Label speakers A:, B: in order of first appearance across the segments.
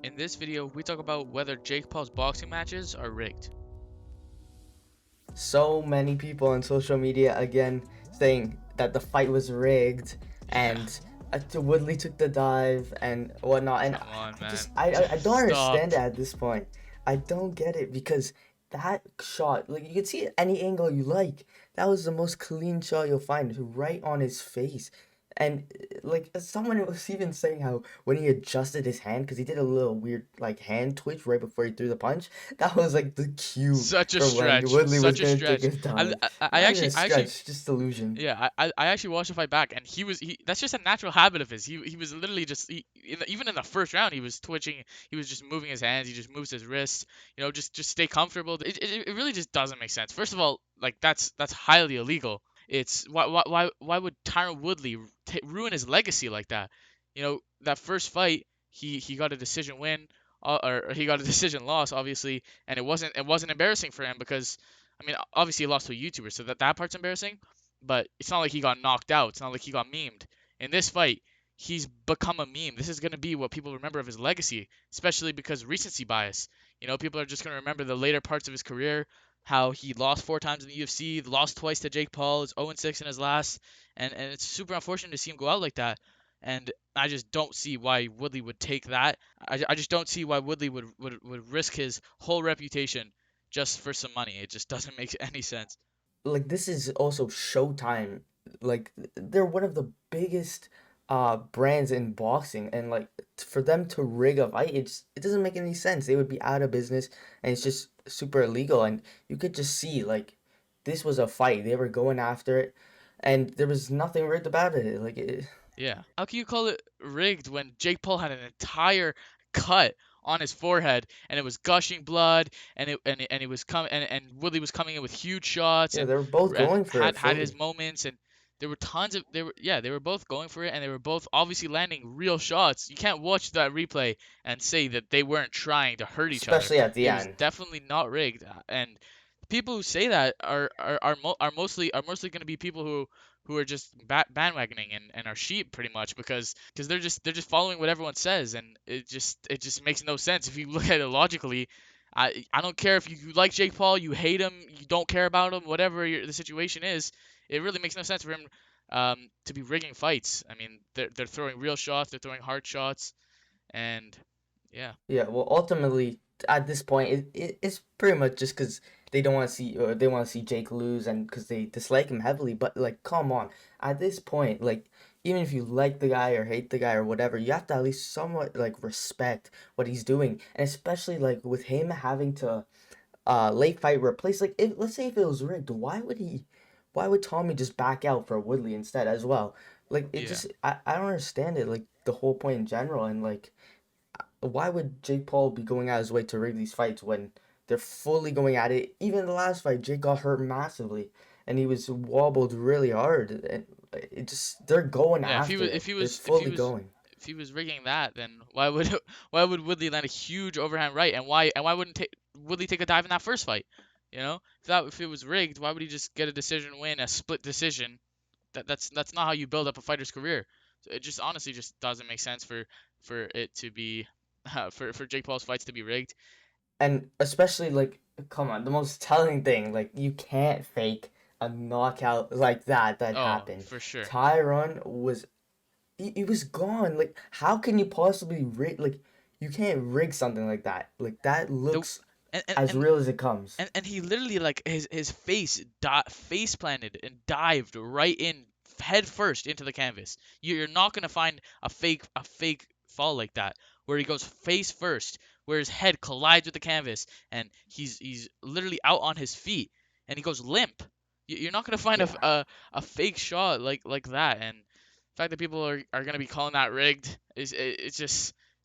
A: In this video, we talk about whether Jake Paul's boxing matches are rigged.
B: So many people on social media again saying that the fight was rigged
A: Yeah,
B: and Woodley took the dive and whatnot. And
A: come on,
B: I
A: man.
B: just I don't
A: Stop.
B: understand it at this point. I don't get it because that shot, like you can see it any angle you like. That was the most clean shot you'll find, right on his face. And like someone was even saying how when he adjusted his hand, because he did a little weird like hand twitch right before he threw the punch, that was like the cue
A: Such a
B: for when
A: stretch.
B: Woodley was
A: Such a
B: gonna take
A: stretch.
B: his
A: I,
B: dive.
A: I, I
B: Not even a
A: actually, I actually,
B: stretch, just illusion.
A: yeah, I actually watched the fight back, and that's just a natural habit of his. He was literally just, even in the first round, he was twitching. He was just moving his hands. He just moves his wrists. Just stay comfortable. It really just doesn't make sense. First of all, like that's highly illegal. It's why would Tyron Woodley ruin his legacy like that? That first fight, he got a decision win, or he got a decision loss, obviously, and it wasn't embarrassing for him because, I mean, obviously he lost to a YouTuber, so that part's embarrassing, but it's not like he got knocked out. It's not like he got memed. In this fight, he's become a meme. This is gonna be what people remember of his legacy, especially because recency bias. People are just gonna remember the later parts of his career, how he lost 4 times in the UFC, lost twice to Jake Paul, is 0-6 in his last, and it's super unfortunate to see him go out like that. And I just don't see why Woodley would take that. I just don't see why Woodley would risk his whole reputation just for some money. It just doesn't make any sense.
B: Like this is also Showtime. Like they're one of the biggest brands in boxing, and like for them to rig a fight, it doesn't make any sense. They would be out of business, and it's just super illegal. And you could just see like this was a fight. They were going after it, and there was nothing rigged about it.
A: Yeah. How can you call it rigged when Jake Paul had an entire cut on his forehead and it was gushing blood, and it was coming, and Woodley was coming in with huge shots,
B: Yeah,
A: and
B: they were both
A: and
B: going for it
A: had his
B: fully.
A: moments, and there were tons of they were both going for it, and they were both obviously landing real shots. You can't watch that replay and say that they weren't trying to hurt each other.
B: Especially at the
A: It was
B: end.
A: definitely not rigged, and people who say that are mostly going to be people who are just bandwagoning and are sheep pretty much, because they're just following what everyone says, and it just makes no sense if you look at it logically. I don't care if you like Jake Paul, you hate him, you don't care about him, whatever the situation is. It really makes no sense for him to be rigging fights. I mean, they're throwing real shots, they're throwing hard shots, and yeah.
B: Yeah, well, ultimately, at this point, it's pretty much just because they don't want to see, or they want to see Jake lose, and because they dislike him heavily. But like, come on, at this point, like, even if you like the guy or hate the guy or whatever, you have to at least somewhat like respect what he's doing, and especially like with him having to late fight replace. Like, if let's say if it was rigged, why would Tommy just back out for Woodley instead as well? Like, it
A: Yeah.
B: just I don't understand it. Like the whole point in general, and like why would Jake Paul be going out his way to rig these fights when they're fully going at it? Even in the last fight, Jake got hurt massively, and he was wobbled really hard. And it just they're going
A: Yeah, if he
B: after
A: was if
B: it.
A: he
B: They're
A: was if he
B: fully
A: was
B: going.
A: if he was rigging that, then why would why would Woodley land a huge overhand right, and why wouldn't Woodley take a dive in that first fight? If it was rigged, why would he just get a decision win, a split decision? That's not how you build up a fighter's career. So it just honestly just doesn't make sense for it to be for Jake Paul's fights to be rigged.
B: And especially like, come on, the most telling thing, like you can't fake a knockout like that
A: Oh,
B: happened.
A: for sure.
B: Tyron was he was gone. Like, how can you possibly rig? Like, you can't rig something like that. Like that
A: The
B: looks
A: and and,
B: as
A: and
B: real as it comes.
A: and he literally, like, his face planted and dived right in head first into the canvas. You're not gonna find a fake fall like that where he goes face first, where his head collides with the canvas, and he's literally out on his feet, and he goes limp. You're not gonna find
B: Yeah.
A: a fake shot like that, and the fact that people are gonna be calling that rigged it's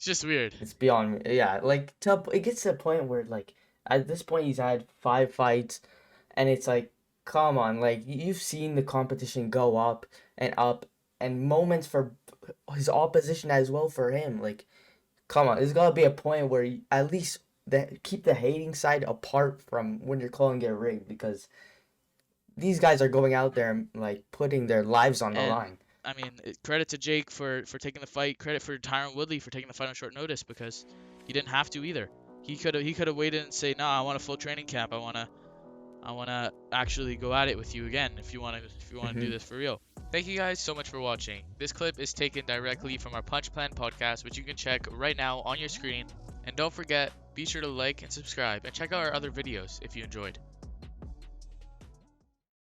A: just weird.
B: It's beyond me. Yeah, like it gets to a point where like at this point he's had 5 fights, and it's like, come on, like you've seen the competition go up, and moments for his opposition as well for him. Like, come on, there's gotta be a point where you, at least keep the hating side apart from when you're calling it rigged, because these guys are going out there and like putting their lives on the
A: And
B: line.
A: I mean, credit to Jake for taking the fight. Credit for Tyron Woodley for taking the fight on short notice because he didn't have to either. He could have waited and say, "Nah, I want a full training camp. I wanna actually go at it with you again if you wanna do
B: Hmm.
A: this for real." Thank you guys so much for watching. This clip is taken directly from our Punch Plan podcast, which you can check right now on your screen. And don't forget, be sure to like and subscribe and check out our other videos if you enjoyed.